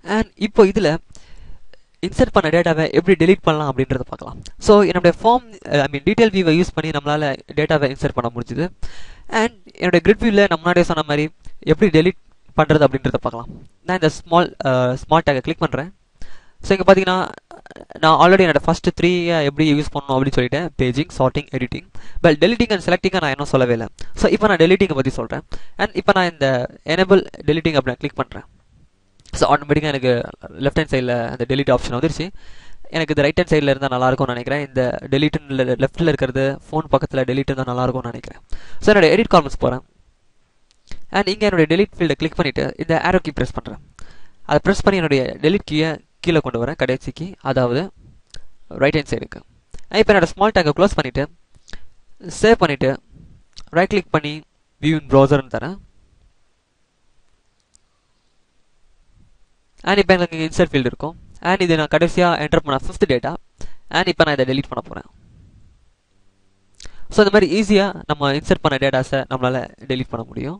And இப்போ இதில் insert பண்ண டேட்டாவை எப்படி டெலீட் பண்ணலாம் அப்படின்றத பார்க்கலாம். ஸோ என்னுடைய ஃபார்ம் டீட்டெயில் வியூவை யூஸ் பண்ணி நம்மளால் டேட்டாவை இன்சர்ட் பண்ண முடிஞ்சுது. அண்ட் என்னுடைய கிரிட் வியூவில் நம்ம முன்னாடியே சொன்ன மாதிரி எப்படி டெலீட் பண்ணுறது அப்படின்றத பார்க்கலாம். நான் இந்த ஸ்மால் டேக்கை கிளிக் பண்ணுறேன். ஸோ இங்கே பார்த்தீங்கன்னா நான் ஆல்ரெடி என்னோட ஃபஸ்ட்டு 3 எப்படி யூஸ் பண்ணணும் அப்படின்னு சொல்லிட்டேன். Paging, sorting, editing. But deleting and செலக்டிங்காக நான் இன்னும் சொல்லவே இல்லை. ஸோ இப்போ நான் டெலிட்டிங்கை பற்றி சொல்கிறேன். அண்ட் இப்போ நான் இந்த எனேபிள் டெலிட்டிங் அப்படின்னு கிளிக் பண்ணுறேன். ஸோ ஆட்டோமேட்டிக்காக எனக்கு லெஃப்ட் ஹேண்ட் சைடில் அந்த டெலிட் ஆப்ஷன் வந்துருச்சு. எனக்கு இந்த ரைட் ஹேண்ட் சைடில் இருந்தால் நல்லாயிருக்கும்னு நினைக்கிறேன். இந்த டெலிட்டுன்னு லெஃப்ட்டில் இருக்கிறது ஃபோன் பக்கத்தில் டெலிட் இருந்தால் நல்லாயிருக்கும்னு நினைக்கிறேன். ஸோ என்னோட எடிட் காலம்ஸ் போகிறேன். அண்ட் இங்கே என்னுடைய டெலிட் ஃபீல்டை கிளிக் பண்ணிவிட்டு இந்த ஆரோ கீ ப்ரெஸ் பண்ணுறேன். அதை ப்ரெஸ் பண்ணி என்னுடைய டெலிட் கீயை கீழே கொண்டு வரேன், கடைசி கீ, அதாவது ரைட் ஹேண்ட் சைடுக்கு. இப்போ என்னோட ஸ்மால் டேக்கை க்ளோஸ் பண்ணிவிட்டு சேவ் பண்ணிவிட்டு ரைட் கிளிக் பண்ணி வியூ இன் ப்ரௌசர்னு தரேன். அண்ட் இப்போ எனக்கு இன்சர்ட் ஃபீல்டு இருக்கும். அண்ட் இது நான் கடைசியாக என்டர் பண்ண 5th டேட்டா. அண்ட் இப்போ நான் இதை டெலீட் பண்ண போகிறேன். ஸோ இந்த மாதிரி ஈஸியாக நம்ம இன்சர்ட் பண்ண டேட்டாஸை நம்மளால் டெலீட் பண்ண முடியும்.